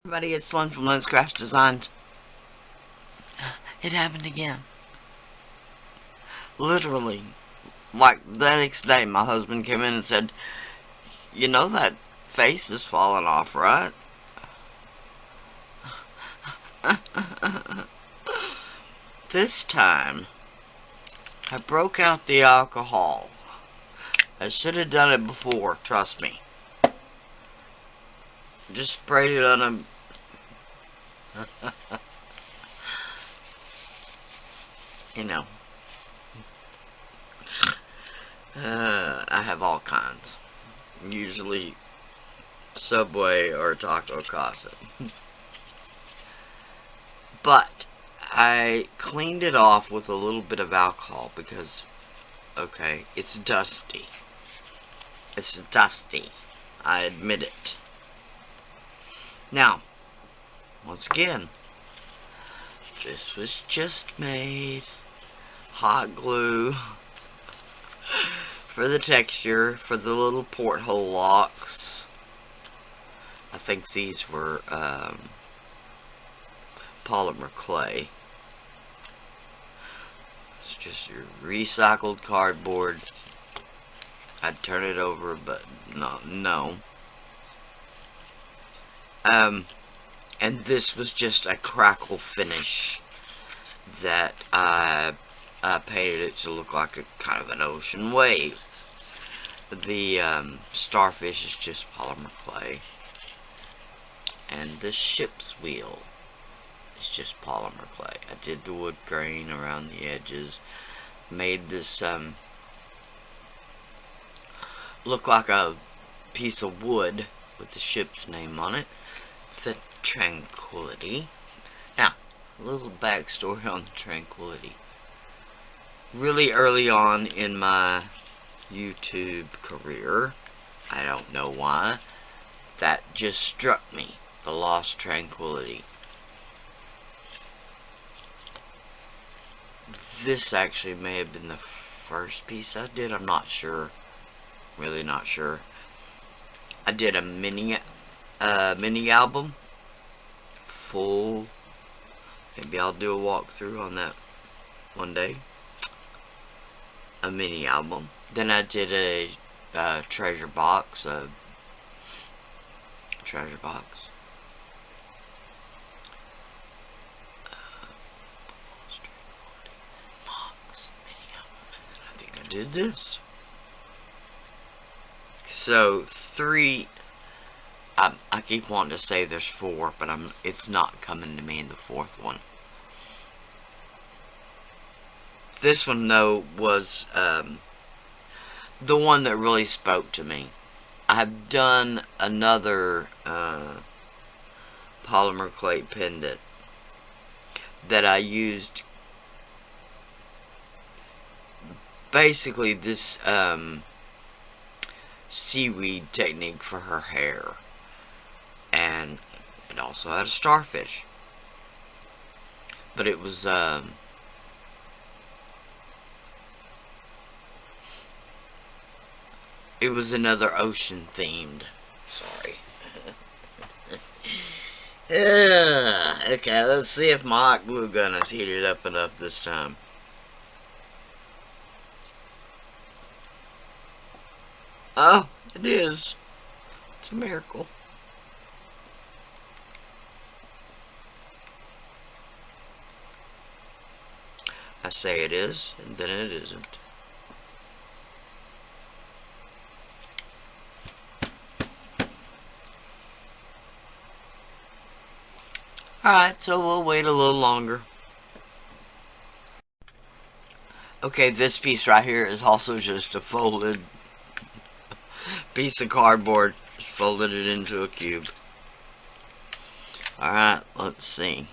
Everybody, it's Lynn from LynzCraftzDesignz. It happened again. Literally. Like the next day, my husband came in and said, "You know that face is falling off, right?" This time, I broke out the alcohol. I should have done it before, trust me. Just sprayed it on him. You know. I have all kinds. Usually Subway or Taco Casa. But I cleaned it off with a little bit of alcohol because, okay, it's dusty. It's dusty. I admit it. Now, once again, this was just made. Hot glue for the texture, for the little porthole locks. I think these were polymerclay. It's just your recycled cardboard. I'd turn it over, but no. And this was just a crackle finish that I painted it to look like a kind of an ocean wave. The starfish is just polymerclay, and this ship's wheel is just polymerclay. I did the wood grain around the edges, made this look like a piece of wood with the ship's name on it, the Tranquility. Now, a little backstory on the Tranquility. Really early on in my YouTube career, I don't know why, that just struck me, the lost Tranquility. This actually may have been the first piece I did, I'm not sure, really not sure. I did a mini album, full, maybe I'll do a walkthrough on that one day. A mini album. Then I did a treasure box, box, mini album, and then I think I did this. So 3. I keep wanting to say there's 4, but it's not coming to me in the 4th one. This one, though, was the one that really spoke to me. I've done another polymerclay pendant that I used basically this seaweed technique for her hair, and it also had a starfish, but it was another ocean themed. Sorry. Okay, let's see if my hot glue gun is heated up enough this time. Oh, it is. It's a miracle. I say it is, and then it isn't. Alright, so we'll wait a little longer. Okay, this piece right here is also just a folded piece of cardboard. Just folded it into a cube. Alright, let's see.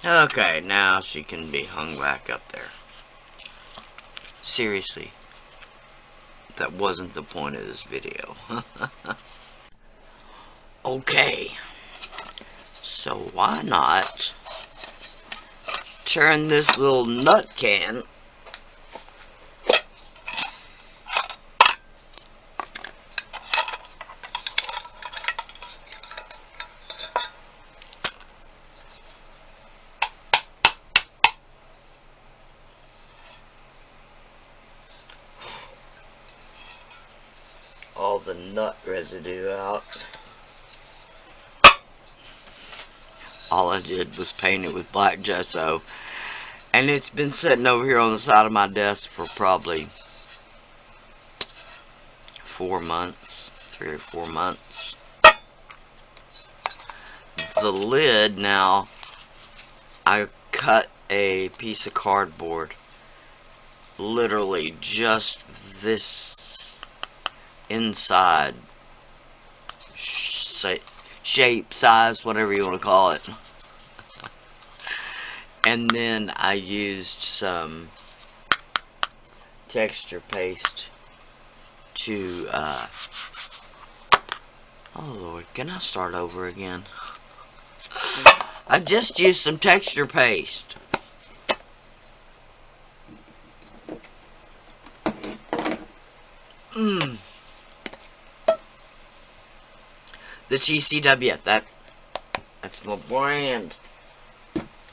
Okay, now she can be hung back up there. Seriously, that wasn't the point of this video. Okay, so why not turn this little nut can all the nut residue out. All I did was paint it with black gesso, and it's been sitting over here on the side of my desk for probably 4 months, 3 or 4 months. The lid, now, I cut a piece of cardboard, literally just this inside shape, size, whatever you want to call it. And then I used some texture paste to, oh Lord, can I start over again? I just used some texture paste. The TCW, that's my brand.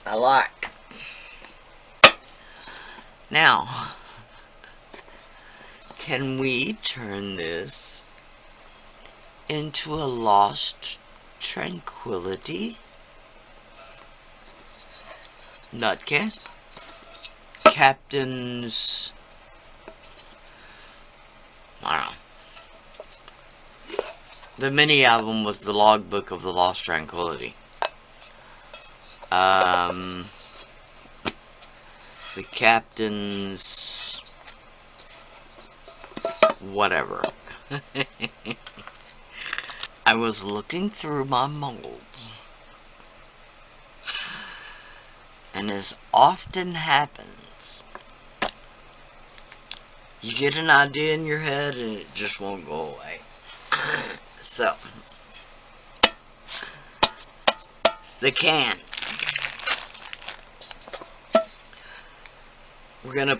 I like. Now, can we turn this into a lost Tranquility nut can? Captain's, I don't know. The mini album was the logbook of the Lost Tranquility. The Captain's whatever. I was looking through my molds, and as often happens, you get an idea in your head and it just won't go away. So, the can. We're gonna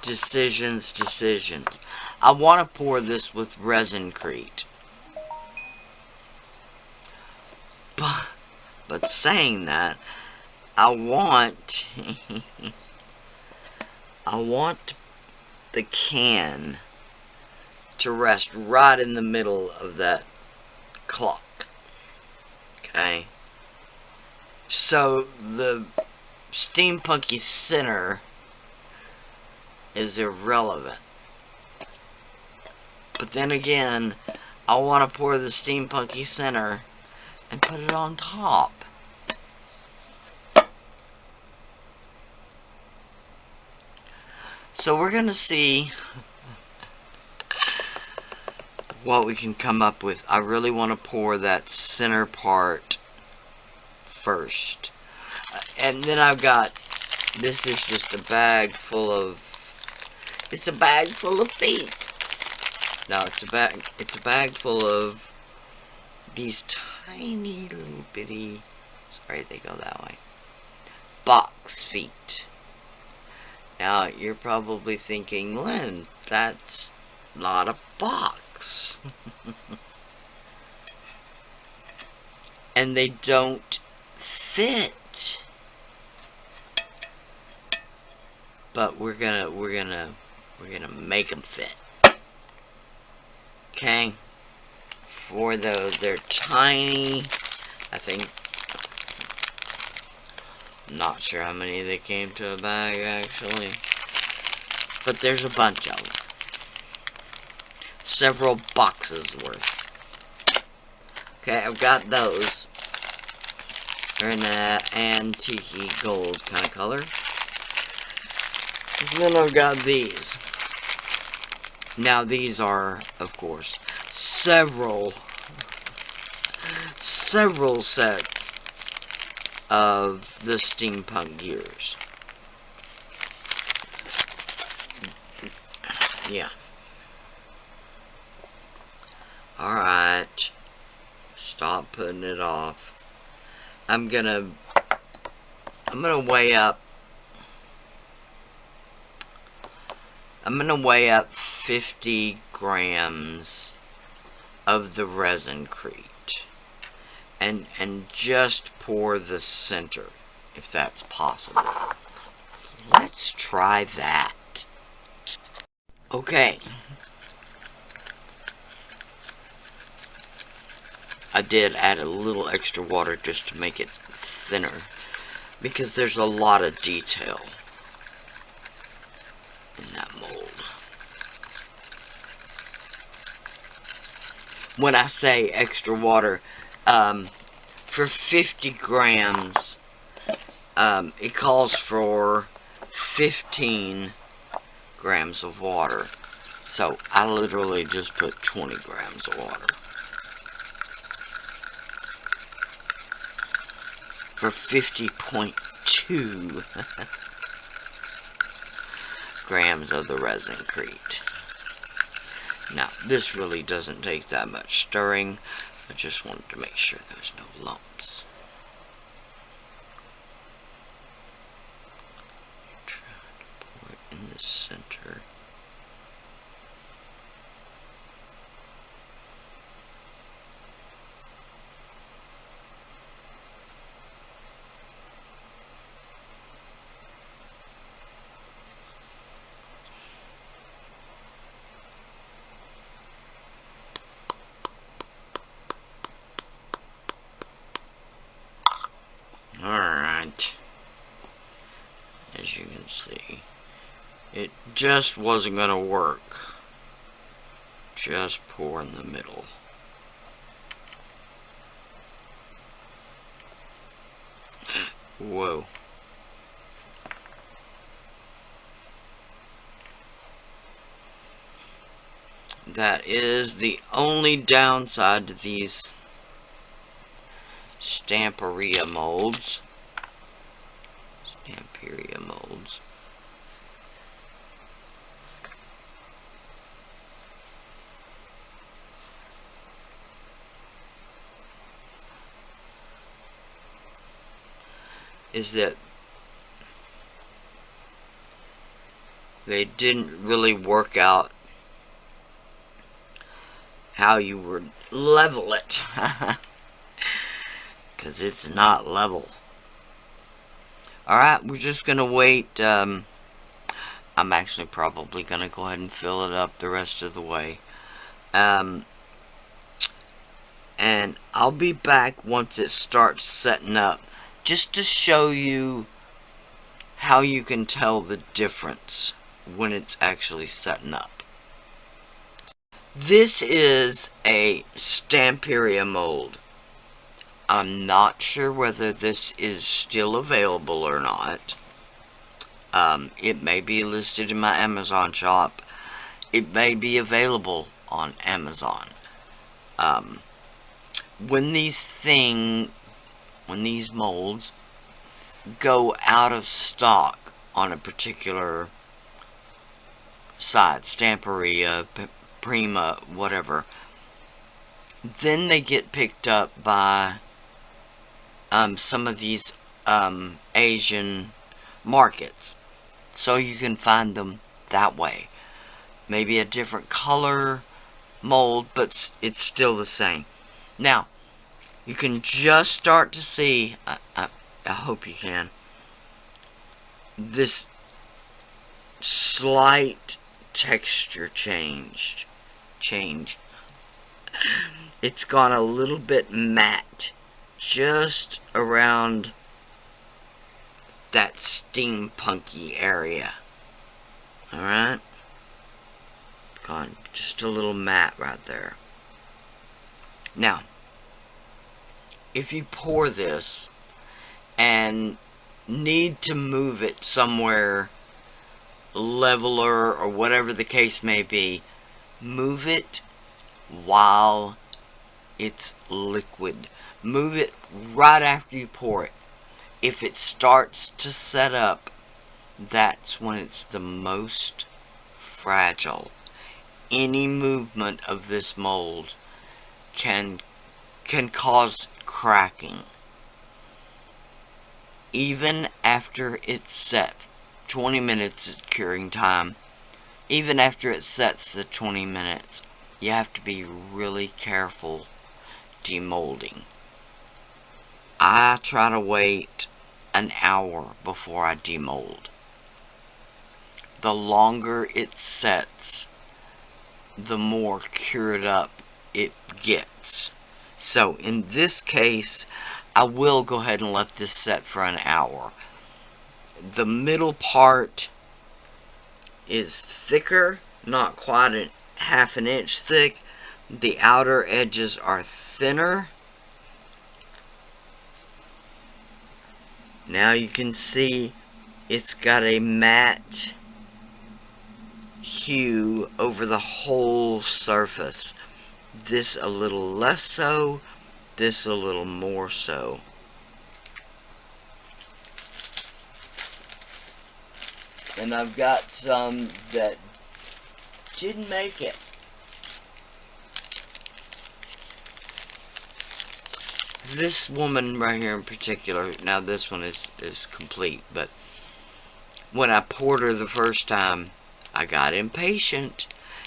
Decisions. I want to pour this with LynzCraftzDesignz. But saying that, I want the can to rest right in the middle of that clock. Okay? So the steampunky center is irrelevant. But then again, I want to pour the steampunky center and put it on top. So we're going to see what we can come up with. I really want to pour that center part first. And then I've got, this is just a bag full of, it's a bag full of feet. No, it's a bag full of these tiny little bitty, sorry they go that way, box feet. Now, you're probably thinking, Lynn, that's not a box. And they don't fit. But we're gonna make them fit. Okay? For those, they're tiny. I think, not sure how many they came to a bag actually, but there's a bunch of them. Several boxes worth. Okay, I've got those. They're in an antique gold kind of color. Then I've got these. Now these are, of course, several sets of the steampunk gears. Yeah. Alright. Stop putting it off. I'm gonna weigh up. I'm gonna weigh up 50 grams of the resin-crete. And just pour the center, if that's possible. So let's try that. Okay. I did add a little extra water just to make it thinner, because there's a lot of detail in that mold. When I say extra water, for 50 grams, it calls for 15 grams of water. So I literally just put 20 grams of water. For 50.2 grams of the resin-crete. Now, this really doesn't take that much stirring. I just wanted to make sure there's no lumps. Try to pour it in the center. Alright, as you can see, it just wasn't going to work. Just pour in the middle. Whoa. That is the only downside to these Stamperia molds. Is that they didn't really work out how you would level it. Because it's not level. Alright, we're just going to wait. I'm actually probably going to go ahead and fill it up the rest of the way. And I'll be back once it starts setting up, just to show you how you can tell the difference when it's actually setting up. This is a Stamperia mold. I'm not sure whether this is still available or not. It may be listed in my Amazon shop. It may be available on Amazon. When these molds go out of stock on a particular site, Stamperia, Prima, whatever, then they get picked up by some of these Asian markets, so you can find them that way. Maybe a different color mold, but it's still the same. Now, you can just start to see, I hope you can, this slight texture change. It's gone a little bit matte just around that steampunky area. Alright? Gone just a little matte right there. Now, if you pour this and need to move it somewhere leveler or whatever the case may be, move it while it's liquid. Move it right after you pour it. If it starts to set up, that's when it's the most fragile. Any movement of this mold can cause cracking. Even after it's set, 20 minutes is curing time. Even after it sets the 20 minutes, you have to be really careful demolding. I try to wait an hour before I demold. The longer it sets, the more cured up it gets. So in this case, I will go ahead and let this set for an hour. The middle part is thicker, not quite half an inch thick. The outer edges are thinner. Now you can see it's got a matte hue over the whole surface. This a little less so, this a little more so. And I've got some that didn't make it. This woman right here in particular, now this one is complete, but when I poured her the first time, I got impatient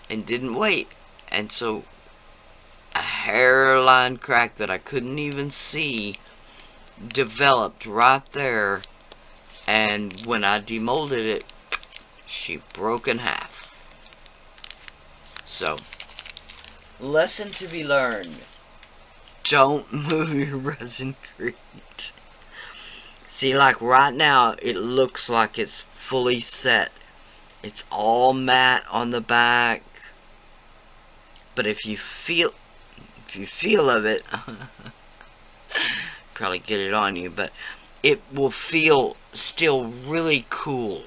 and didn't wait. And so a hairline crack that I couldn't even see developed right there. And when I demolded it, she broke in half. So, lesson to be learned. Don't move your resin crate. See, like right now, it looks like it's fully set. It's all matte on the back. But if you feel of it, probably get it on you, but it will feel still really cool.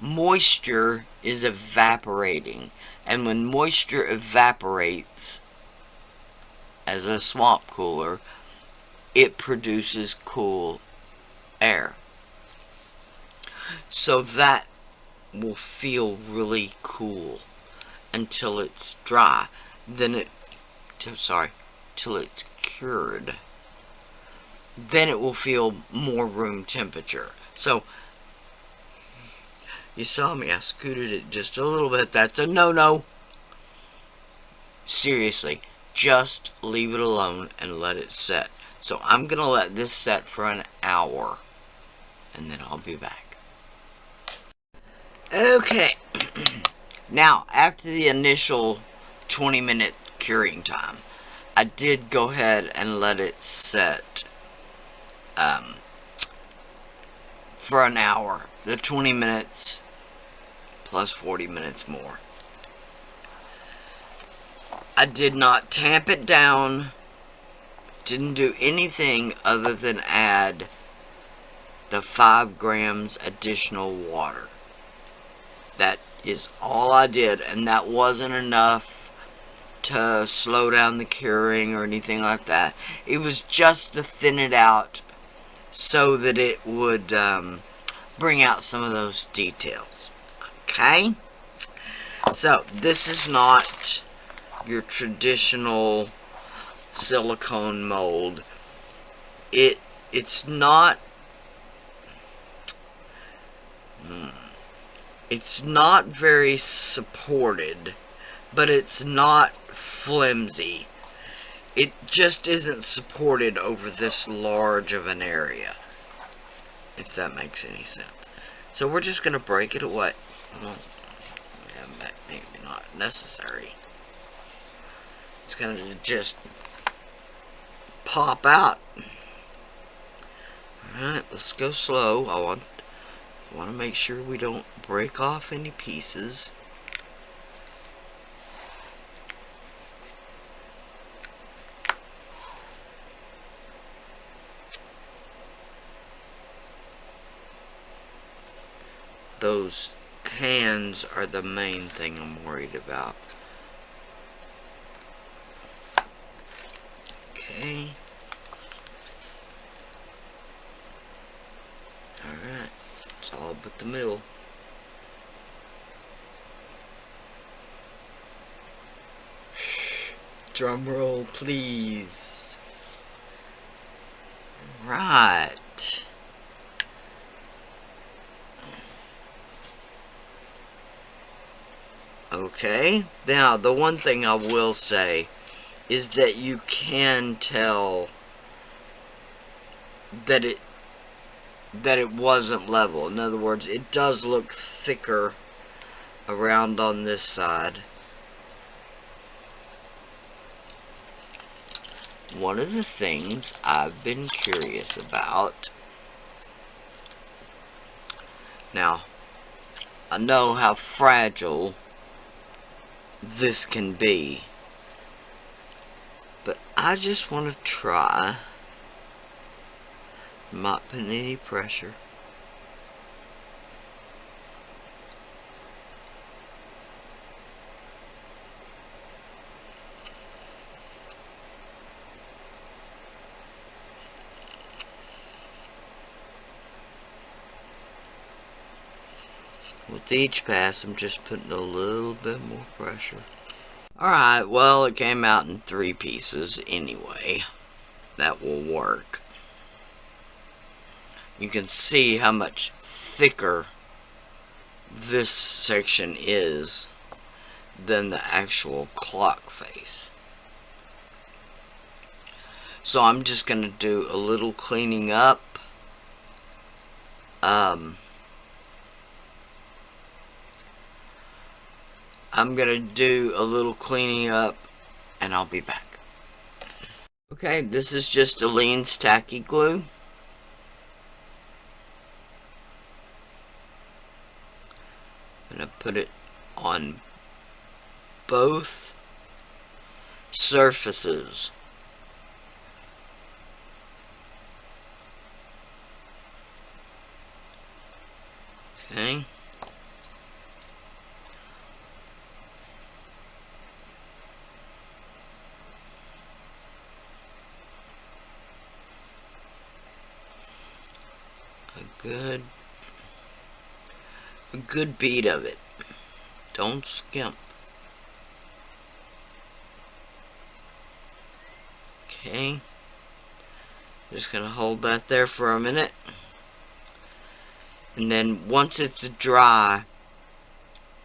Moisture is evaporating, and when moisture evaporates as a swamp cooler, it produces cool air. So that will feel really cool until it's dry. Then till it's cured. Then it will feel more room temperature. So, you saw me, I scooted it just a little bit. That's a no-no. Seriously, just leave it alone and let it set. So I'm going to let this set for an hour, and then I'll be back. Okay. Now, after the initial 20-minute curing time, I did go ahead and let it set for an hour. The 20 minutes plus 40 minutes more. I did not tamp it down. Didn't do anything other than add the 5 grams additional water. That is all I did, and that wasn't enough to slow down the curing or anything like that. It was just to thin it out so that it would bring out some of those details. Okay? So, this is not your traditional silicone mold. It's not very supported, but it's not flimsy. It just isn't supported over this large of an area, if that makes any sense. So we're just going to break it away. Well, yeah, maybe not necessary. It's going to just pop out. Alright, let's go slow. I want to make sure we don't break off any pieces. those hands are the main thing I'm worried about. Okay. Alright. It's all but the middle. Drum roll, please. Right. Okay. Now, the one thing I will say is that you can tell that it wasn't level. In other words, it does look thicker around on this side. One of the things I've been curious about, now, I know how fragile this can be, but I just want to try. I'm not putting any pressure. With each pass, I'm just putting a little bit more pressure. Alright, well, it came out in 3 pieces anyway. That will work. You can see how much thicker this section is than the actual clock face. So I'm just going to do a little cleaning up. I'm going to do a little cleaning up and I'll be back. Okay, this is just a Lyng's tacky glue. I'm going to put it on both surfaces. Okay. A good bead of it. Don't skimp. Okay. Just gonna hold that there for a minute. And then once it's dry,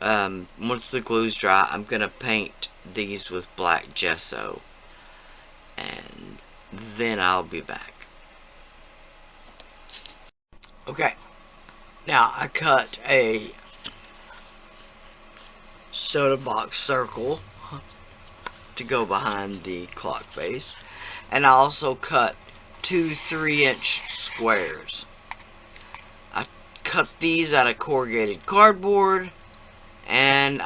once the glue's dry, I'm gonna paint these with black gesso. And then I'll be back. Okay. Now I cut a soda box circle to go behind the clock face, and I also cut 2 3-inch squares. I cut these out of corrugated cardboard, and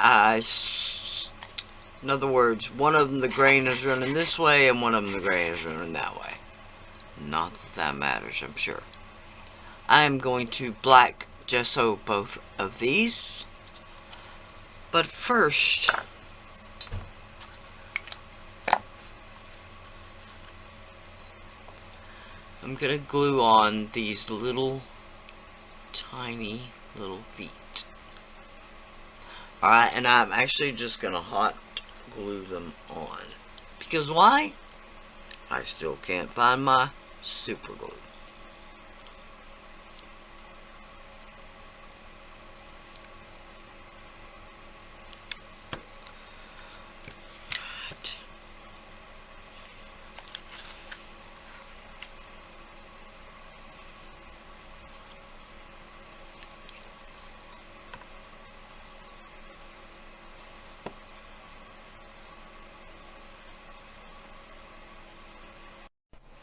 in other words, one of them the grain is running this way and one of them the grain is running that way. Not that that matters, I'm sure. I am going to black gesso both of these, but first I'm gonna glue on these little tiny little feet. Alright, and I'm actually just gonna hot glue them on, because why? I still can't find my super glue.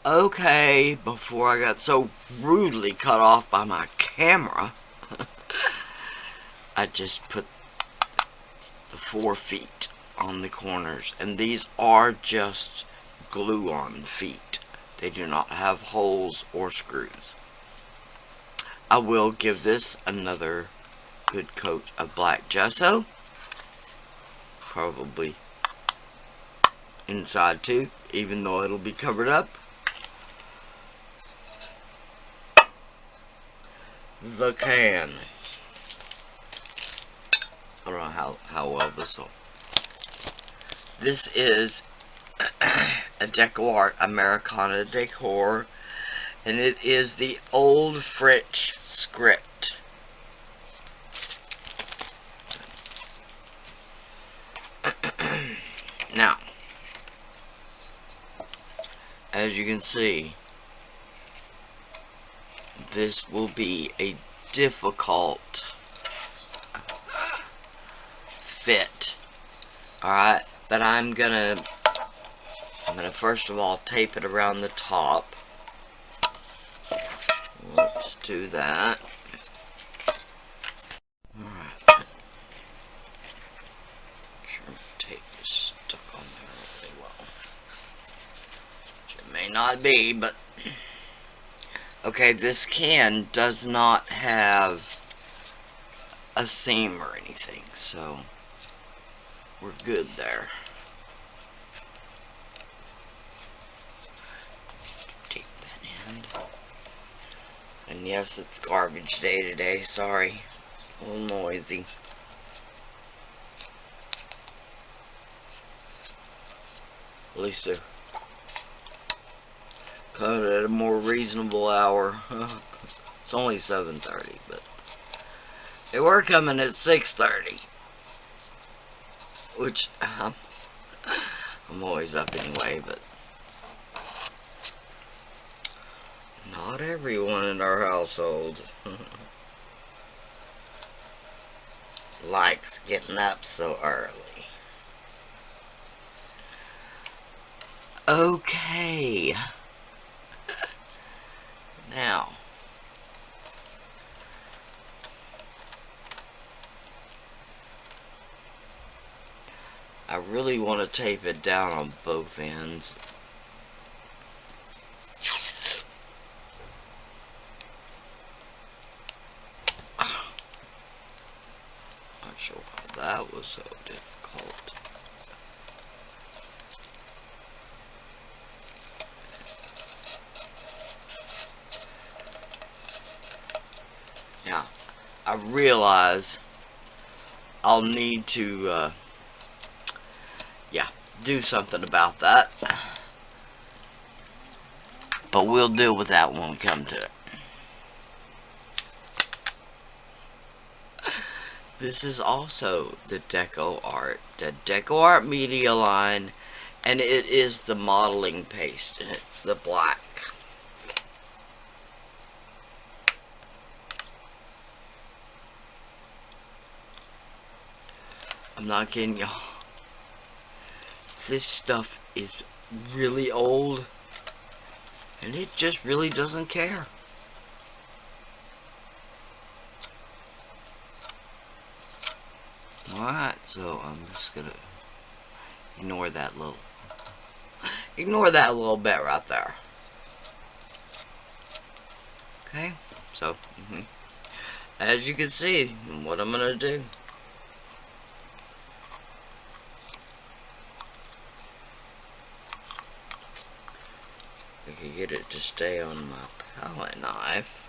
Okay, before I got so rudely cut off by my camera, I just put the 4 feet on the corners, and these are just glue-on feet. They do not have holes or screws. I will give this another good coat of black gesso. Probably inside too, even though it'll be covered up. The can. I don't know how well this will. This is a Deco Art Americana decor, and it is the old French script. Now, as you can see, this will be a difficult fit. Alright, but I'm gonna first of all tape it around the top. Let's do that. Alright. Make sure the tape is stuck on there really well. Which it may not be, but okay, this can does not have a seam or anything, so we're good there. Take that end. And yes, it's garbage day today, sorry. A little noisy. At least they're coming at a more reasonable hour. It's only 7:30, but they were coming at 6:30. Which, I'm always up anyway, but not everyone in our household likes getting up so early. Okay. Now, I really want to tape it down on both ends. Not sure why that was so difficult. Now, I realize I'll need to do something about that, but we'll deal with that when we come to it. This is also the Deco Art media line, and it is the modeling paste, and it's the black. I'm not kidding y'all. This stuff is really old, and it just really doesn't care. Alright, so I'm just gonna ignore that little bit right there. Okay, so as you can see, what I'm gonna do. I can get it to stay on my palette knife.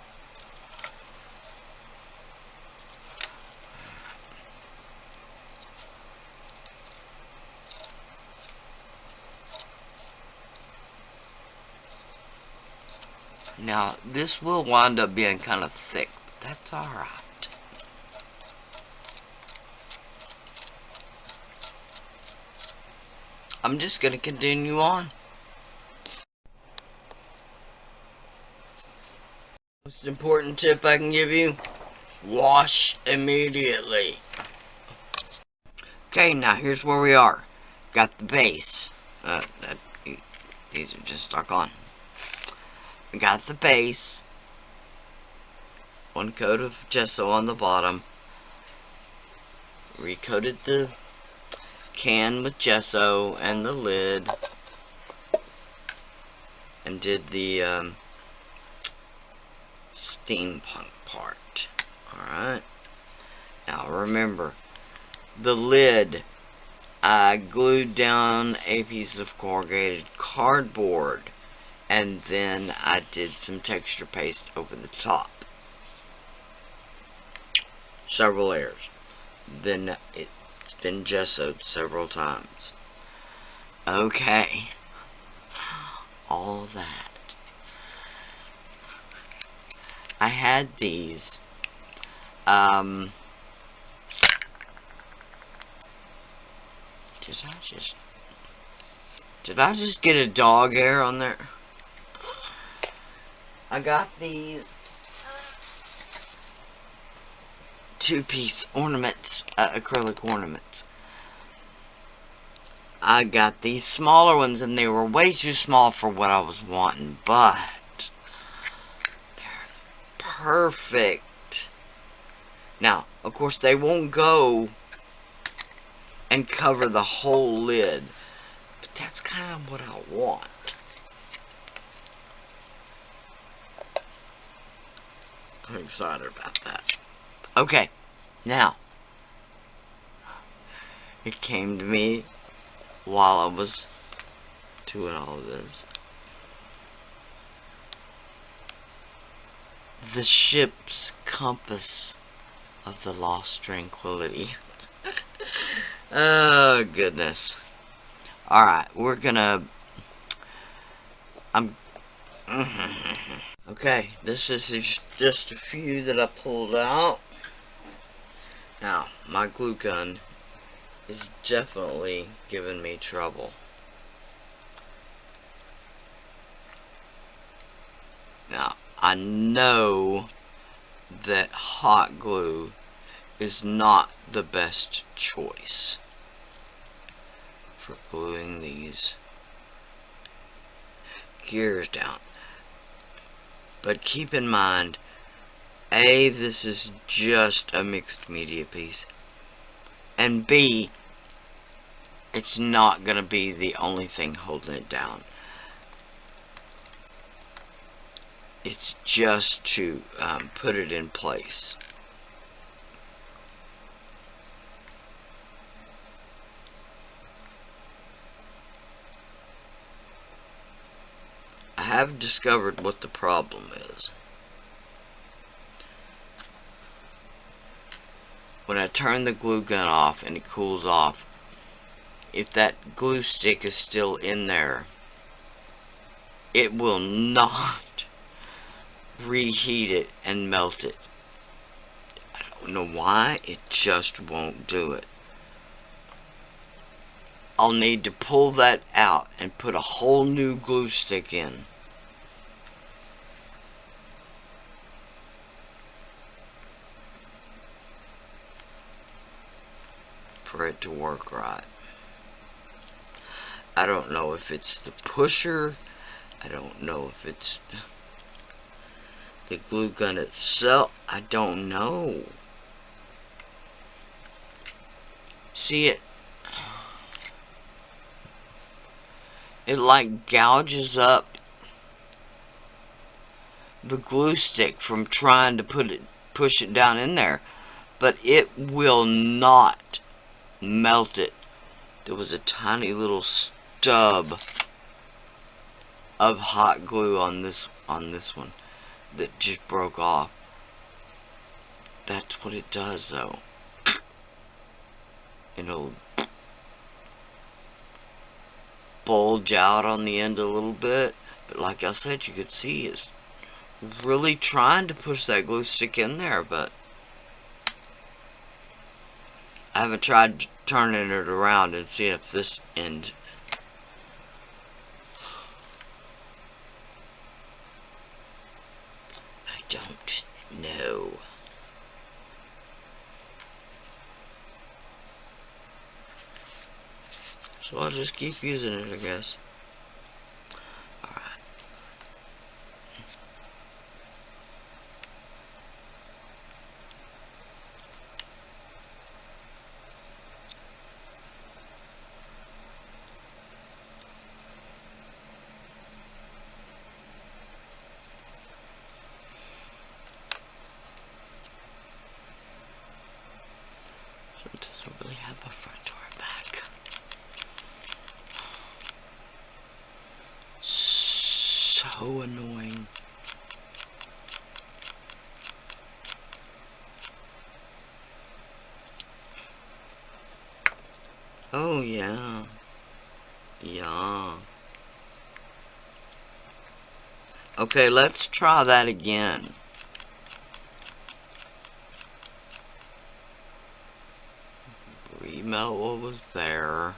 Now, this will wind up being kind of thick, but that's alright. I'm just gonna continue on. Most important tip I can give you, wash immediately. Okay, now here's where we are. Got the base. These are just stuck on. We got the base. One coat of gesso on the bottom. Recoated the can with gesso and the lid. And did the steampunk part. Alright. Now remember, the lid, I glued down a piece of corrugated cardboard, and then I did some texture paste over the top. Several layers. Then it's been gessoed several times. Okay. All that. I had these. Did I just get a dog hair on there? I got these two-piece ornaments, acrylic ornaments. I got these smaller ones, and they were way too small for what I was wanting, but they're perfect. Now, of course, they won't go and cover the whole lid, but that's kind of what I want. I'm excited about that. Okay, now, it came to me while I was doing all of this. The ship's compass of the lost Tranquility. Oh, goodness. Alright, we're gonna... Okay, this is just a few that I pulled out. Now, my glue gun is definitely giving me trouble. Now, I know that hot glue is not the best choice for gluing these gears down. But keep in mind, A, this is just a mixed media piece, and B, it's not going to be the only thing holding it down. It's just to put it in place. I have discovered what the problem is. When I turn the glue gun off and it cools off, if that glue stick is still in there, it will not reheat it and melt it. I don't know why, it just won't do it. I'll need to pull that out and put a whole new glue stick in. For it to work right. I don't know if it's the pusher, I don't know if it's the glue gun itself, I don't know. See it? It like gouges up the glue stick from trying to push it down in there, but it will not melt it. There was a tiny little stub of hot glue on this one that just broke off. That's what it does, though. It'll bulge out on the end a little bit, but like I said, you could see it's really trying to push that glue stick in there, but I haven't tried turning it around and see if this end. I don't know. So I'll just keep using it, I guess. Alright. so annoying. Oh yeah. Yeah. Okay, let's try that again. Remelt what was there.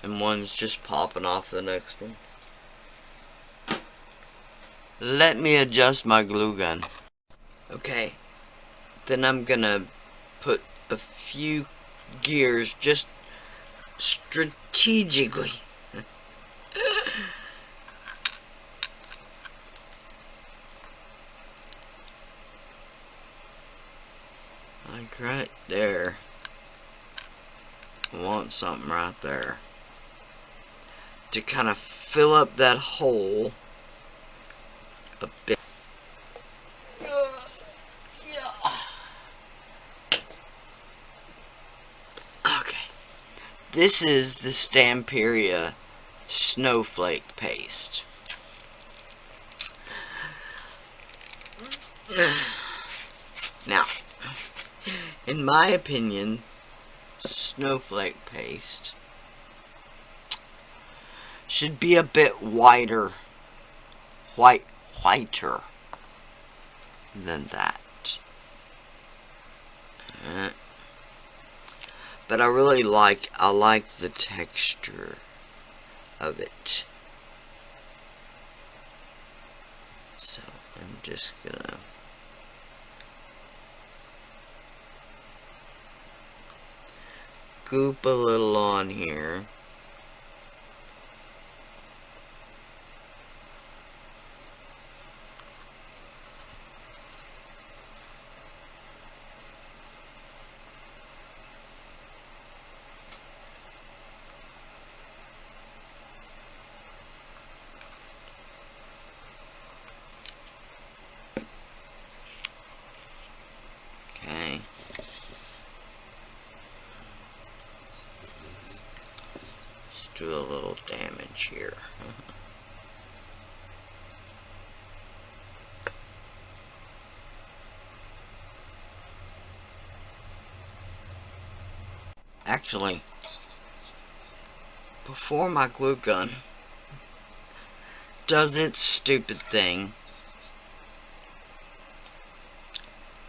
And one's just popping off the next one. Let me adjust my glue gun. Okay, then I'm gonna put a few gears just strategically. Like right there. I want something right there to kind of fill up that hole a bit. Okay, this is the Stamperia snowflake paste. Now, in my opinion, snowflake paste should be a bit whiter than that. But I like the texture of it. So I'm just gonna goop a little on here. Okay. Let's do a little damage here. Actually, before my glue gun does its stupid thing,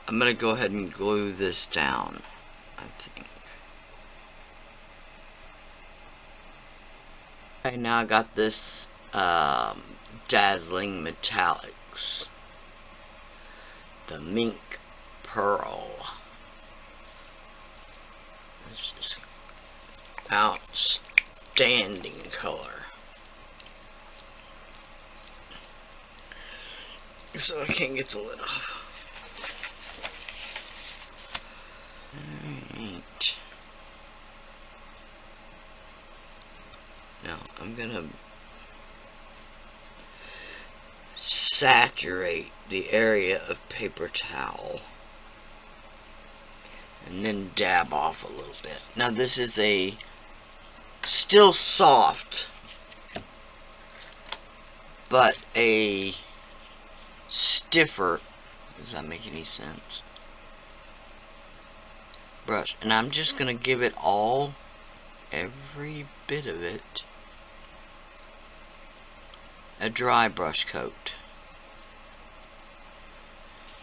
I'm gonna go ahead and glue this down, I think. Okay, now I got this dazzling metallics, the mink pearl. This is outstanding color. So I can't get the lid off. Alright. Now I'm gonna saturate the area of paper towel and then dab off a little bit. Now this is a still soft, but a stiffer, does that make any sense, brush. And I'm just gonna give it all, every bit of it, a dry brush coat.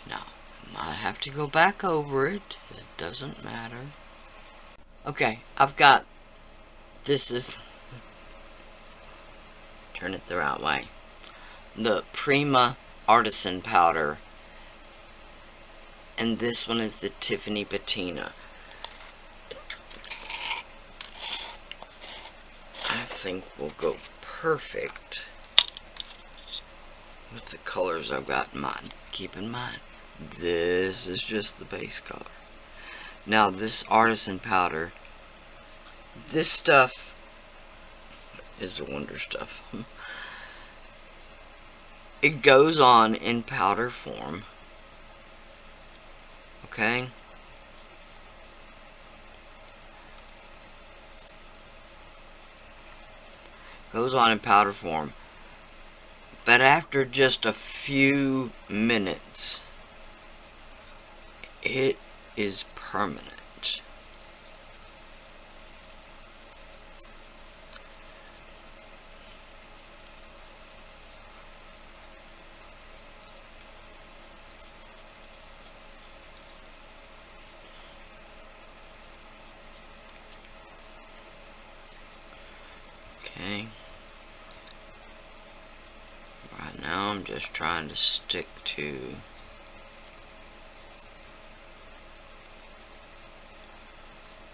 Now, I might have to go back over it. It doesn't matter. Okay, I've got, this is, turn it the right way, the Prima Artisan Powder. And this one is the Tiffany Patina. I think will go perfect with the colors I've got in mind. Keep in mind, this is just the base color. Now this Artisan Powder, this stuff is the wonder stuff. it goes on in powder form. Okay? Goes on in powder form. But after just a few minutes, it is permanent. Okay. Right now I'm just trying to stick to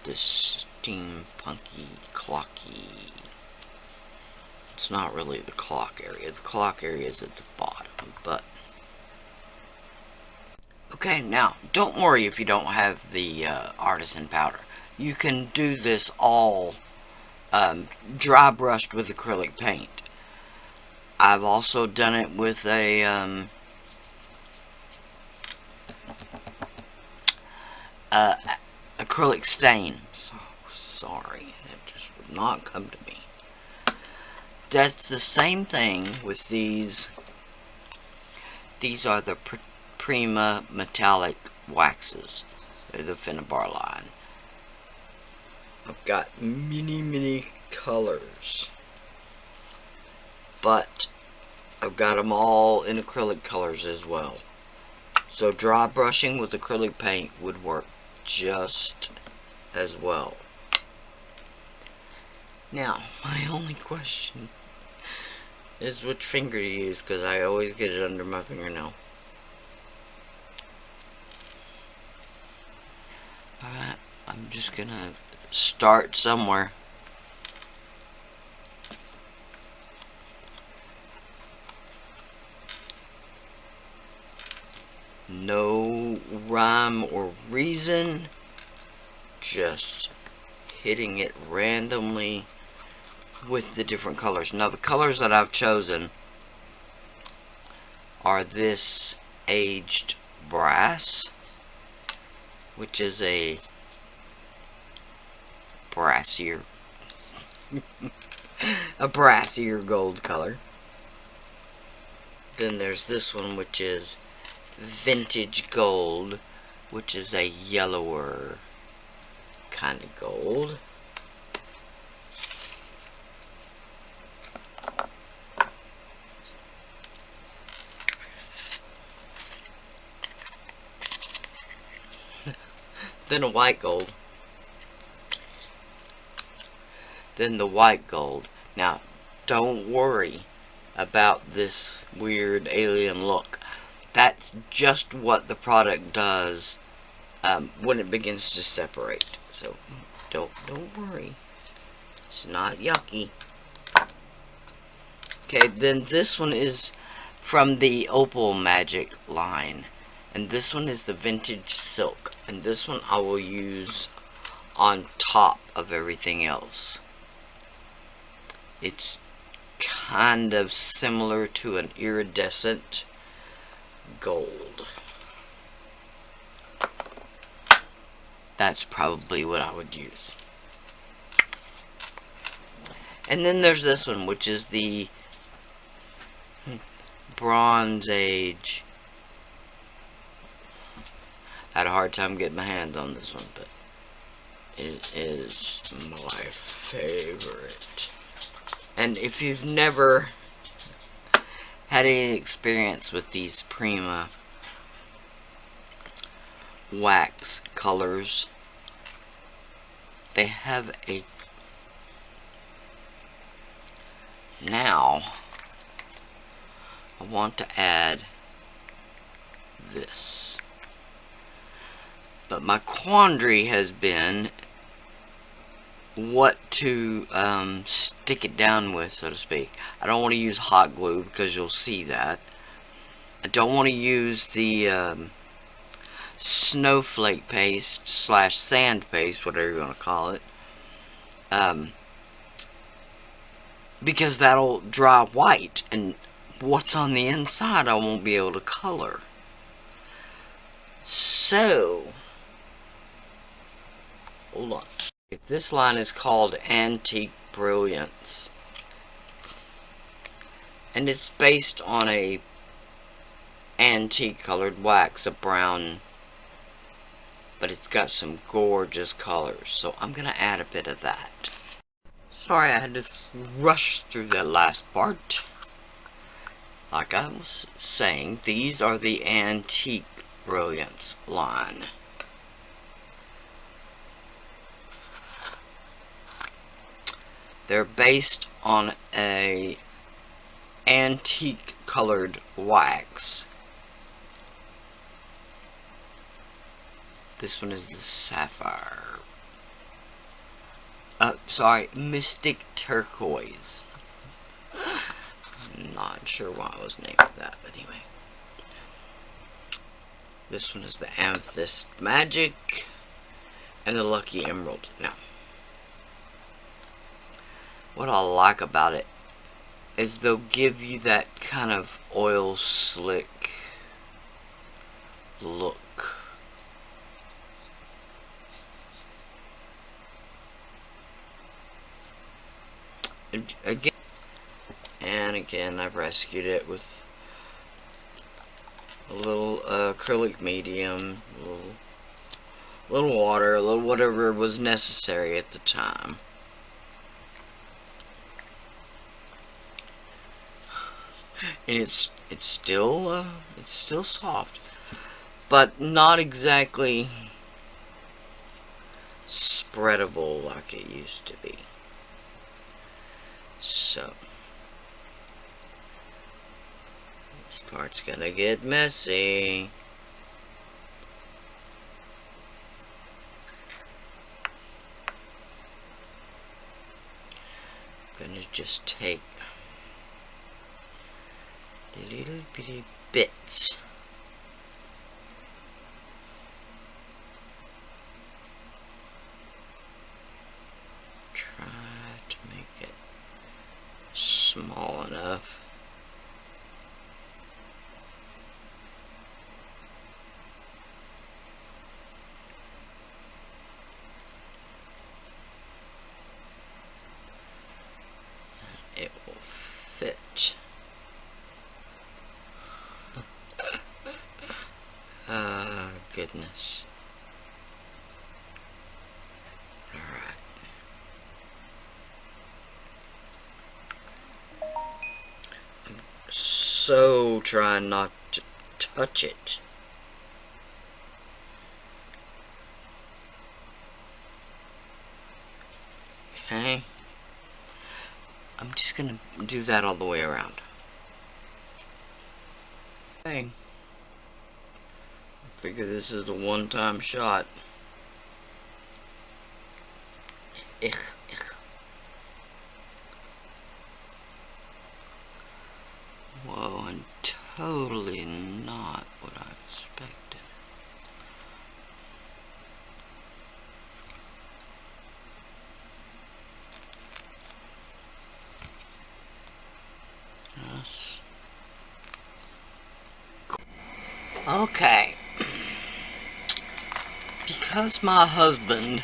this steampunky clocky. It's not really the clock area. The clock area is at the bottom, but okay, now don't worry if you don't have the artisan powder. You can do this all dry brushed with acrylic paint. I've also done it with a acrylic stain. So sorry, that just would not come to me. That's the same thing with these. These are the Prima metallic waxes. They're the Finnabar line. I've got many colors, but I've got them all in acrylic colors as well. So dry brushing with acrylic paint would work just as well. Now, my only question is which finger to use, because I always get it under my fingernail. Alright, I'm just gonna start somewhere. No rhyme or reason, just hitting it randomly with the different colors. Now the colors that I've chosen are this aged brass, which is a brassier a brassier gold color. Then there's this one, which is vintage gold, which is a yellower kind of gold. Then a white gold. Then the white gold. Now, don't worry about this weird alien look. That's just what the product does when it begins to separate. So don't worry. It's not yucky. Okay, then this one is from the Opal Magic line. And this one is the vintage silk. And this one I will use on top of everything else. It's kind of similar to an iridescent gold. That's probably what I would use. And then there's this one, which is the Bronze Age. I had a hard time getting my hands on this one, but it is my favorite. And if you've never had any experience with these Prima wax colors, they have a... Now, I want to add this. But my quandary has been what to stick it down with, so to speak. I don't want to use hot glue because you'll see that. I don't want to use the snowflake paste / sand paste, whatever you want to call it, because that'll dry white, and what's on the inside I won't be able to color. So, hold on. This line is called Antique Brilliance, and it's based on a antique colored wax, a brown, but it's got some gorgeous colors, so I'm gonna add a bit of that. Sorry I had to rush through that last part. Like I was saying, these are the Antique Brilliance line. They're based on a antique colored wax. This one is the sapphire. Sorry, Mystic Turquoise. I'm not sure why I was named that, but anyway. This one is the Amethyst Magic and the Lucky Emerald. Now, what I like about it is they'll give you that kind of oil slick look. And again, I've rescued it with a little acrylic medium, a little water, a little whatever was necessary at the time. And it's still soft, but not exactly spreadable like it used to be. So this part's gonna get messy. I'm gonna just take little bitty bits. Try to make it small enough. It will fit. Goodness. Alright. I'm so trying not to touch it. Okay. I'm just gonna do that all the way around. Okay. I figure this is a one-time shot. Whoa, and totally not what I expected. Yes. Okay. Because my husband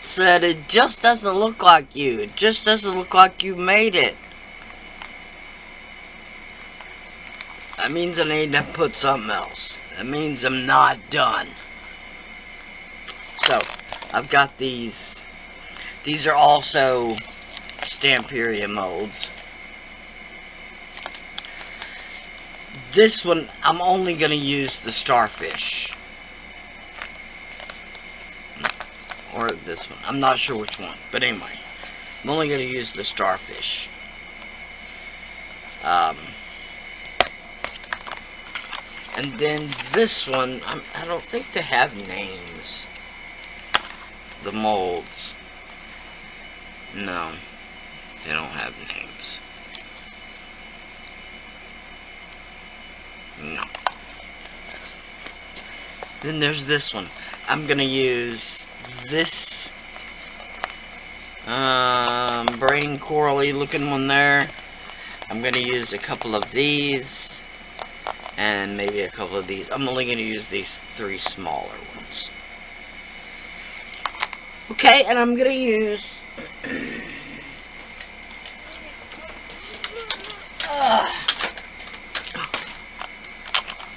said it just doesn't look like you. It just doesn't look like you made it. That means I need to put something else. That means I'm not done. So, I've got these. These are also Stamperia molds. This one, I'm only going to use the starfish. Or this one. I'm not sure which one. But anyway, I'm only going to use the starfish. And then this one, I don't think they have names. The molds. No, they don't have names. No. Then there's this one. I'm gonna use this. I brain corally looking one there. I'm going to use a couple of these, and maybe a couple of these. I'm only going to use these 3 smaller ones. Okay, and I'm going to use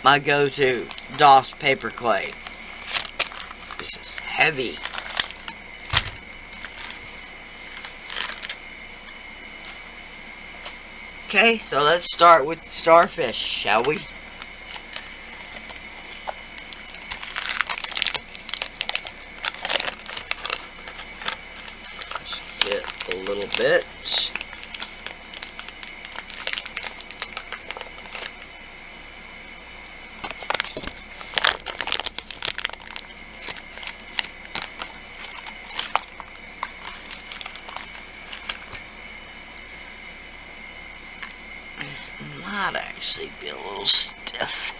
my go-to DOS paper clay. This is heavy. Okay, so let's start with the starfish, shall we? Just get a little bit. Might actually be a little stiff.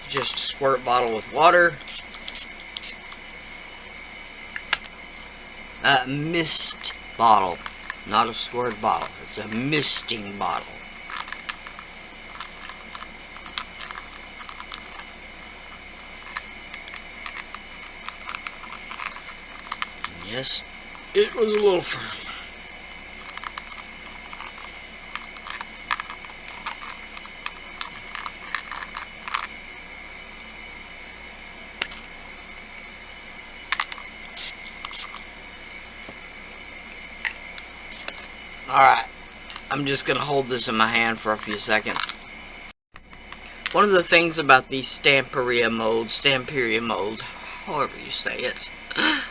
Just a squirt bottle with water. A mist bottle, not a squirt bottle. It's a misting bottle. Yes, it was a little firm. Alright, I'm just going to hold this in my hand for a few seconds. One of the things about these Stamperia molds, however you say it,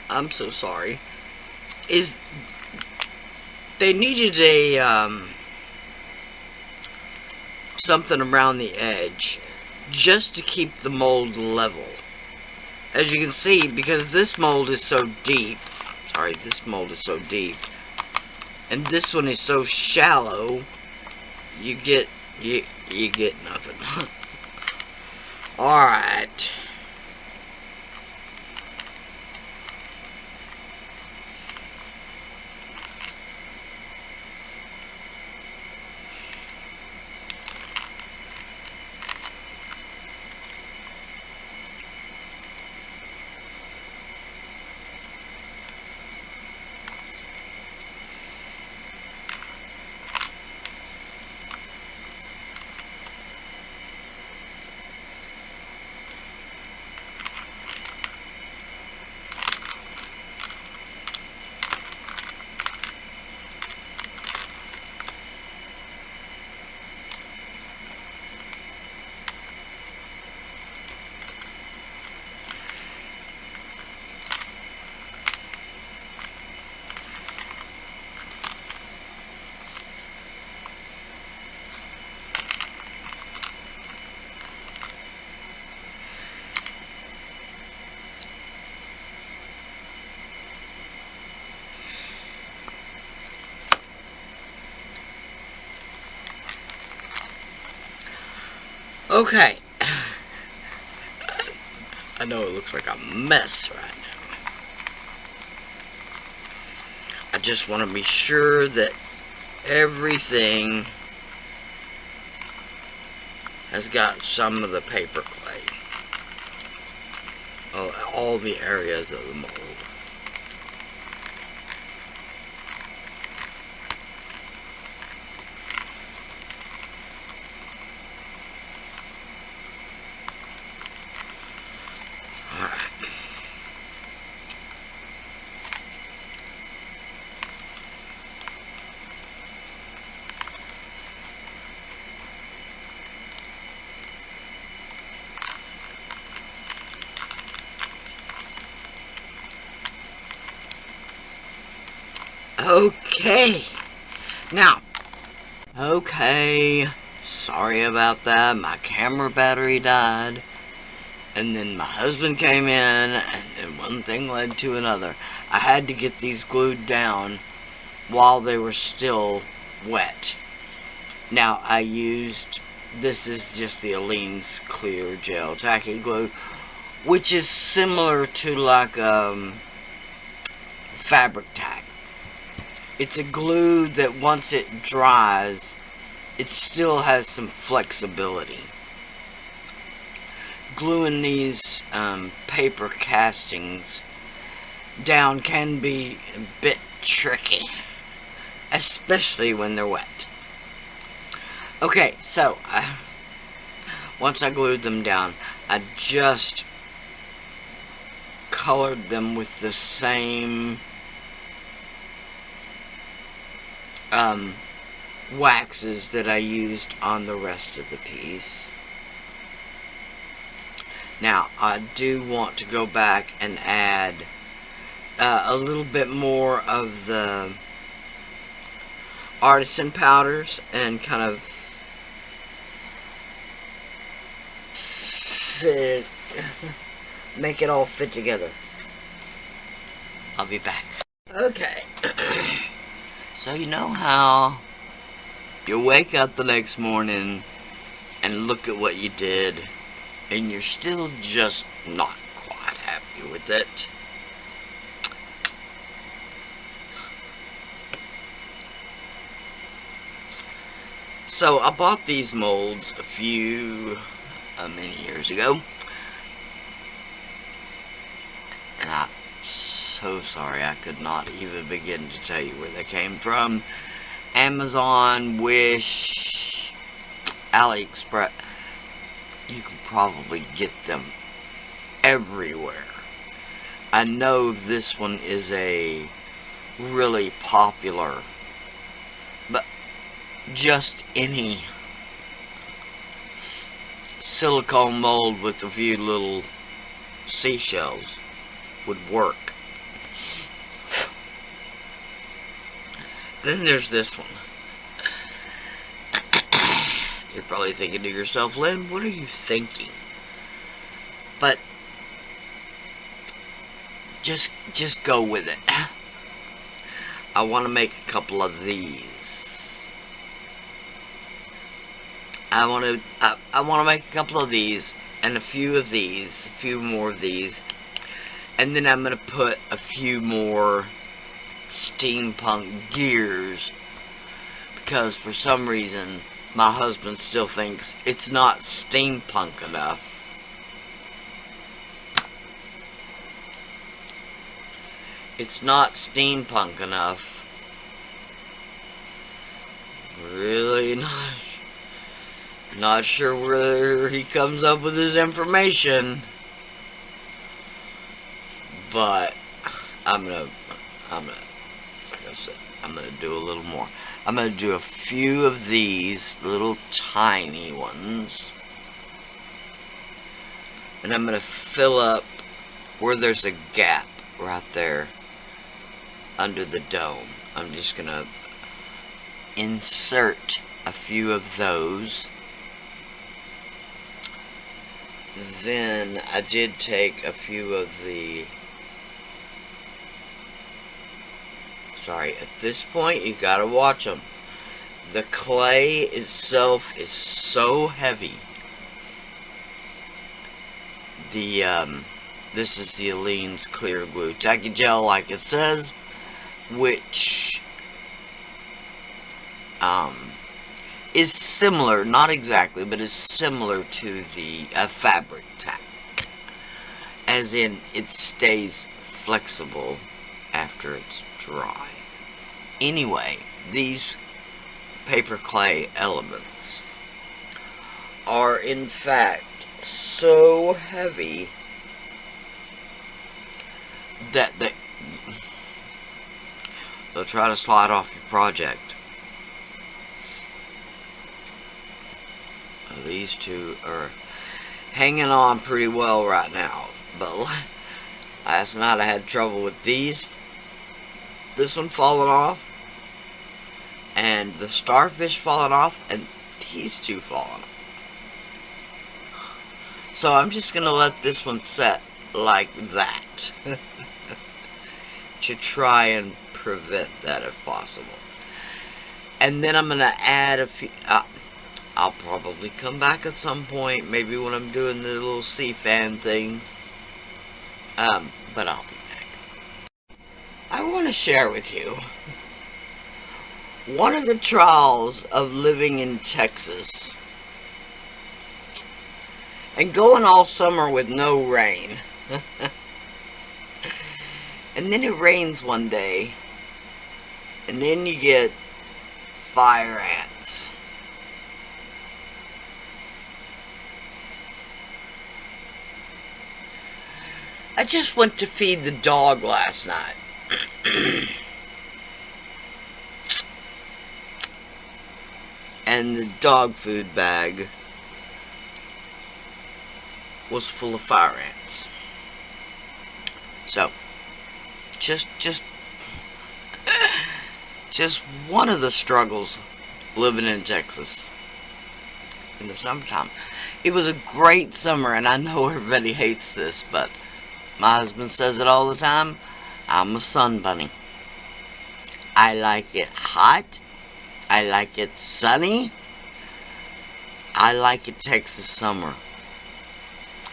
I'm so sorry, is they needed a, something around the edge just to keep the mold level. As you can see, because this mold is so deep, and this one is so shallow, you get nothing. Alright. Okay. I know it looks like a mess right now. I just want to be sure that everything has got some of the paper clay. All the areas of the mold. Okay, now, sorry about that, my camera battery died, and then my husband came in, and then one thing led to another. I had to get these glued down while they were still wet. Now, this is just the Aleene's Clear Gel Tacky Glue, which is similar to like fabric tack. It's a glue that once it dries, it still has some flexibility. Gluing these paper castings down can be a bit tricky, especially when they're wet. Okay, so once I glued them down, I just colored them with the same waxes that I used on the rest of the piece. Now, I do want to go back and add a little bit more of the artisan powders and kind of fit, make it all fit together. I'll be back. Okay. So you know how you wake up the next morning and look at what you did and you're still just not quite happy with it? So I bought these molds a few many years ago, and I'm so sorry I could not even begin to tell you where they came from. Amazon, Wish, AliExpress. You can probably get them everywhere. I know this one is a really popular, but just any silicone mold with a few little seashells would work. Then there's this one. You're probably thinking to yourself, Lynn, what are you thinking? But just go with it. I want to make a couple of these. I want to make a couple of these and a few of these, a few more of these, and then I'm going to put a few more steampunk gears, because for some reason my husband still thinks it's not steampunk enough. It's not steampunk enough. Really not sure where he comes up with his information, but I'm gonna like I said, I'm gonna do a little more. I'm gonna do a few of these little tiny ones, and I'm gonna fill up where there's a gap right there under the dome. I'm just gonna insert a few of those. Then I did take a few of the, sorry, at this point you gotta watch them. The clay itself is so heavy. This is the Aleene's clear glue tacky gel, like it says, which is similar, not exactly, but is similar to the fabric tack, as in it stays flexible after it's dry. Anyway, these paper clay elements are in fact so heavy that they'll try to slide off your project. These two are hanging on pretty well right now, but last night I had trouble with this one falling off, and the starfish falling off, and these two falling off. So I'm just going to let this one set like that to try and prevent that if possible. And then I'm going to add a few, I'll probably come back at some point, maybe when I'm doing the little sea fan things, But I'll be back. I want to share with you one of the trials of living in Texas and going all summer with no rain. And then it rains one day, and then you get fire ants. I just went to feed the dog last night. And the dog food bag was full of fire ants. So, just one of the struggles living in Texas in the summertime. It was a great summer, and I know everybody hates this, but my husband says it all the time. I'm a sun bunny. I like it hot. I like it sunny. I like a Texas summer.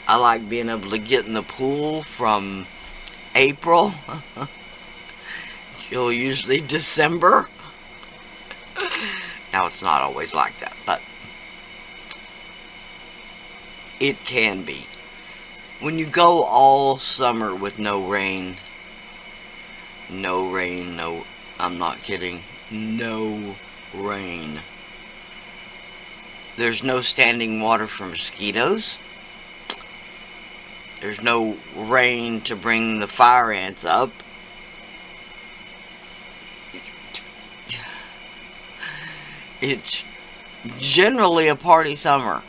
I like being able to get in the pool from April till usually December. Now, it's not always like that, but it can be. When you go all summer with no rain, I'm not kidding, no rain. There's no standing water for mosquitoes. There's no rain to bring the fire ants up. It's generally a party summer.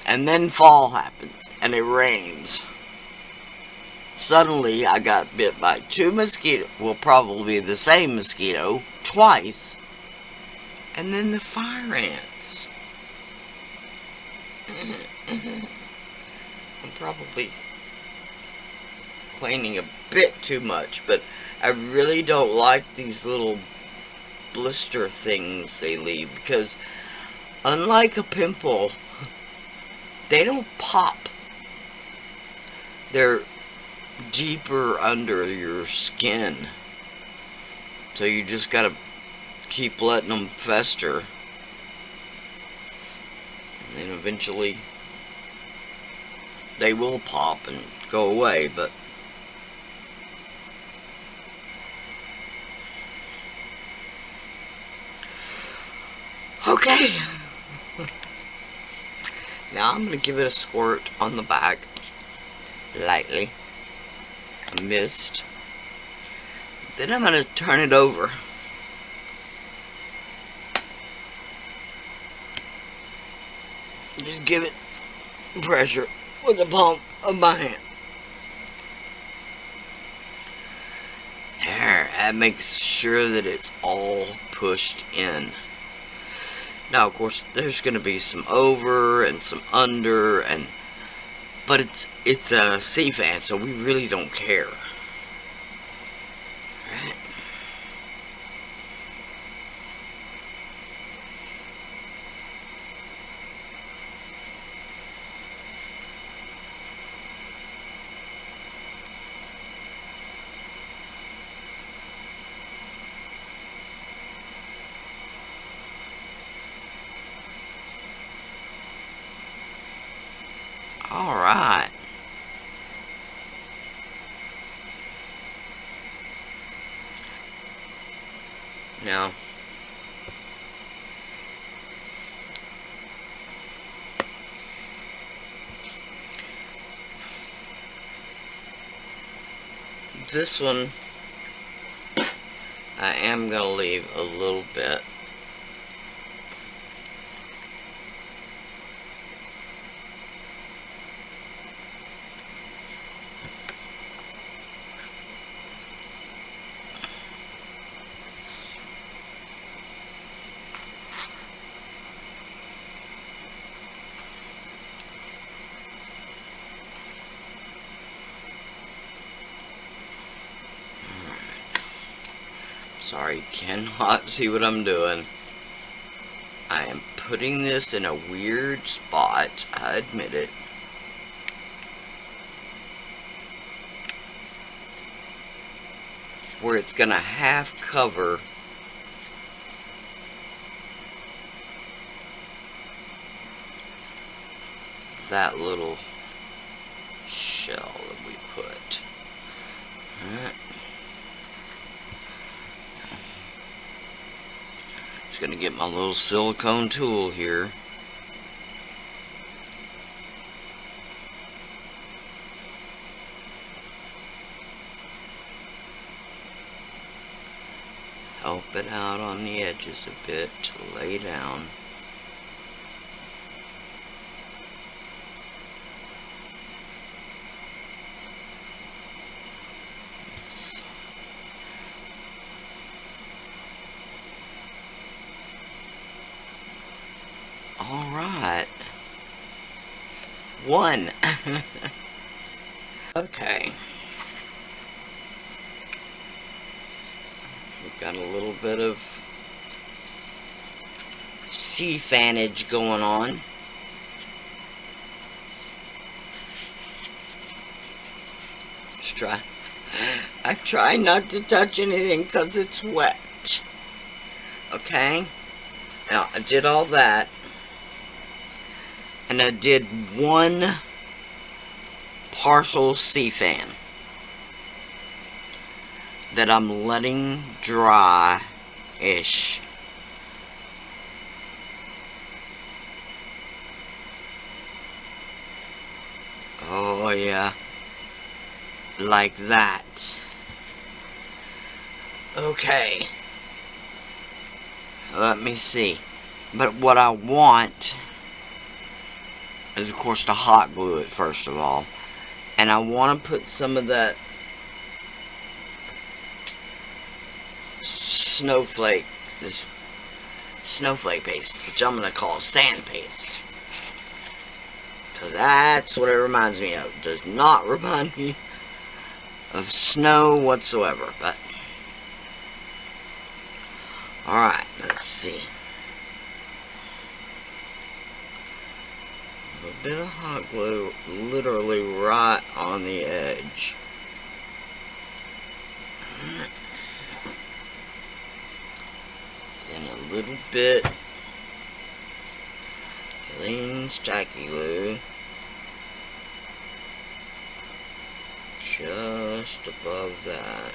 And then fall happens, and it rains. Suddenly, I got bit by 2 mosquitoes, well, probably the same mosquito, twice. And then the fire ants. I'm probably complaining a bit too much, but I really don't like these little blister things they leave, because unlike a pimple, they don't pop. They're deeper under your skin. So you just gotta keep letting them fester. And then eventually they will pop and go away, but okay. Now I'm going to give it a squirt on the back, lightly, a mist. Then I'm going to turn it over. Just give it pressure with the palm of my hand. There, that makes sure that it's all pushed in. Now, of course, there's going to be some over and some under, but it's a sea fan, so we really don't care. Right? All right. Now, this one, I am going to leave a little bit. Sorry, you cannot see what I'm doing. I am putting this in a weird spot, I admit it. where it's gonna half cover that little shell that we put. Alright. Just gonna get my little silicone tool here. Help it out on the edges a bit to lay down. Alright. One. Okay. We've got a little bit of sea fanage going on. Just try. I try not to touch anything because it's wet. Okay? Now, I did all that. And I did one partial sea fan that I'm letting dry-ish. Oh yeah, like that. Okay, let me see. But what I want is, of course, to hot glue it first of all. And I want to put some of that snowflake paste, which I'm going to call sand paste. Because that's what it reminds me of. It does not remind me of snow whatsoever. But, alright, let's see. A bit of hot glue literally right on the edge. Then a little bit clean sticky glue just above that.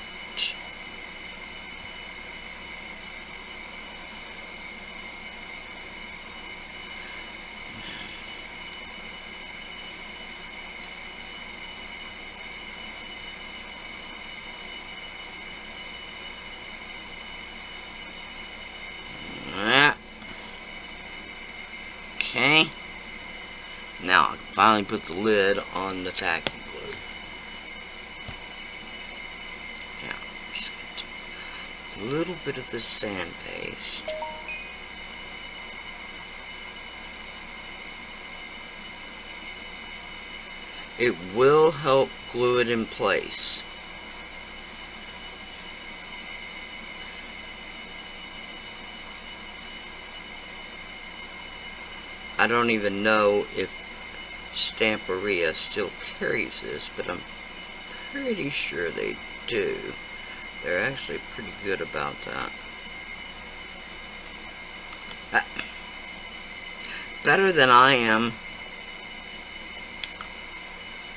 Okay, now I can finally put the lid on the tacky glue. Now, I'm just going to take a little bit of this sand paste. It will help glue it in place. I don't even know if Stamperia still carries this, but I'm pretty sure they do. They're actually pretty good about that. Better than I am.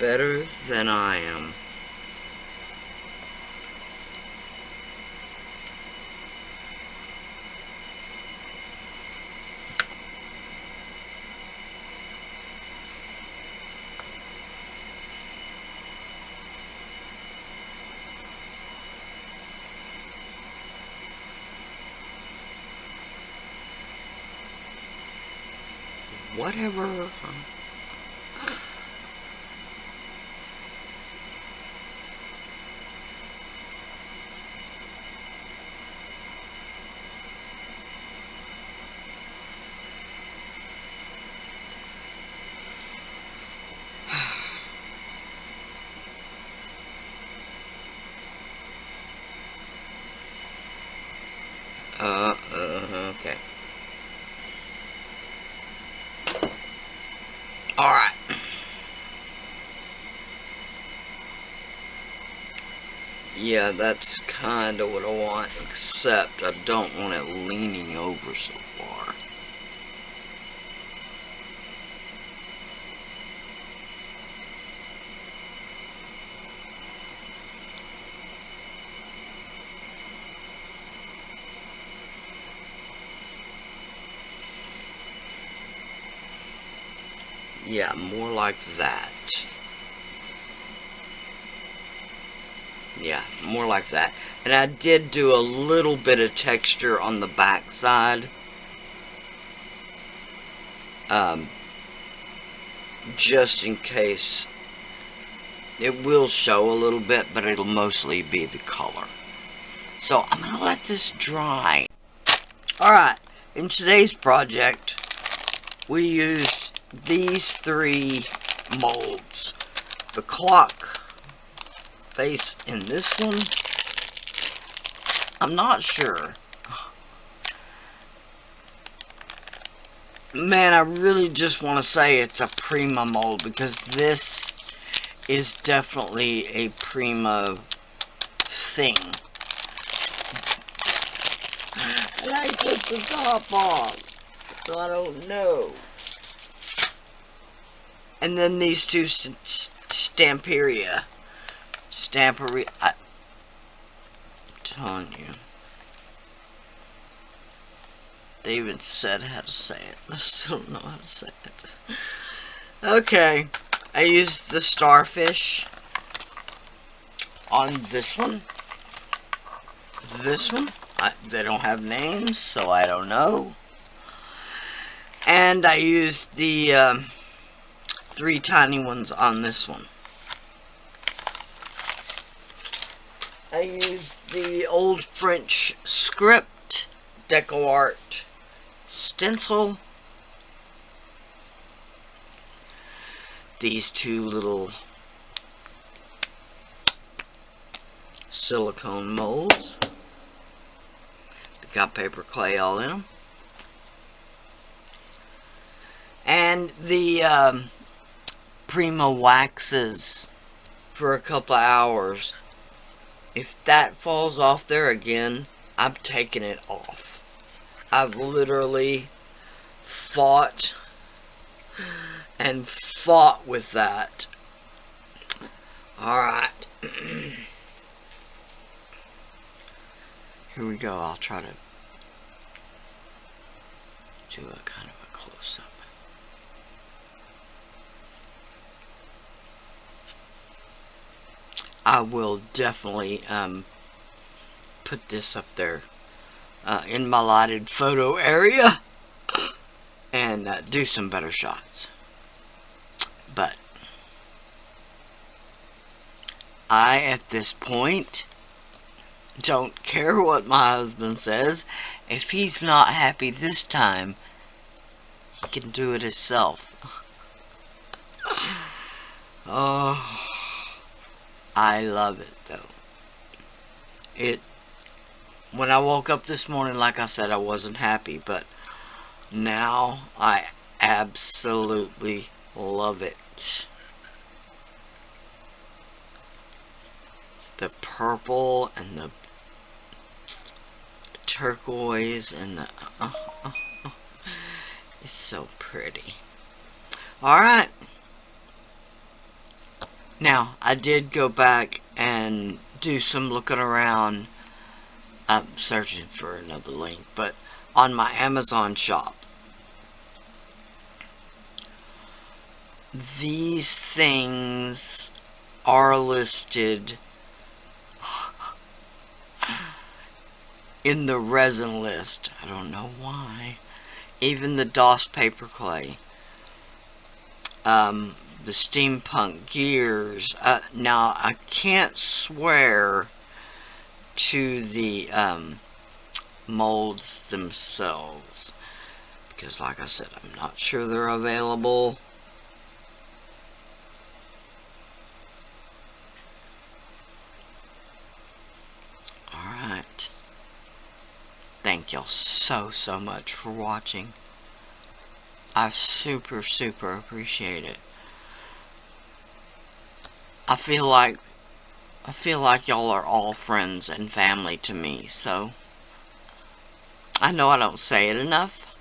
Better than I am. Whatever. Okay. Alright. Yeah, that's kind of what I want, except I don't want it leaning over so far. Yeah, more like that. Yeah, more like that. And I did do a little bit of texture on the back side. Just in case. It will show a little bit, but it'll mostly be the color. So I'm going to let this dry. Alright, in today's project, we used these 3 molds. The clock face in this one, I'm not sure. Man, I really just want to say it's a Prima mold, because this is definitely a Prima thing. And I took the top off, so I don't know. And then these 2 Stamperia. I'm telling you. They even said how to say it. I still don't know how to say it. Okay. I used the starfish on this one. This one. They don't have names, so I don't know. And I used the 3 tiny ones on this one. I used the old French script deco art stencil. These 2 little silicone molds. They got paper clay all in them. And the Prima waxes for a couple of hours. If that falls off there again, I'm taking it off. I've literally fought and fought with that. Alright. Here we go. I'll try to do a kind of a close-up. I will definitely put this up there in my lighted photo area and do some better shots. But I, at this point, don't care what my husband says. If he's not happy this time, he can do it himself. Oh, I love it though. When I woke up this morning, like I said, I wasn't happy, but now I absolutely love it. The purple and the turquoise and the it's so pretty. Alright. Now, I did go back and do some looking around. I'm searching for another link, but on my Amazon shop. These things are listed in the resin list. I don't know why. Even the DOS paper clay. The steampunk gears. Now, I can't swear to the molds themselves, because like I said, I'm not sure they're available. Alright. Thank y'all so much for watching. I super appreciate it. I feel like I feel like y'all are all friends and family to me, so I know I don't say it enough,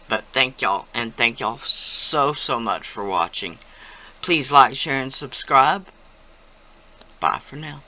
but thank y'all, and thank y'all so much for watching. Please like, share, and subscribe. Bye for now.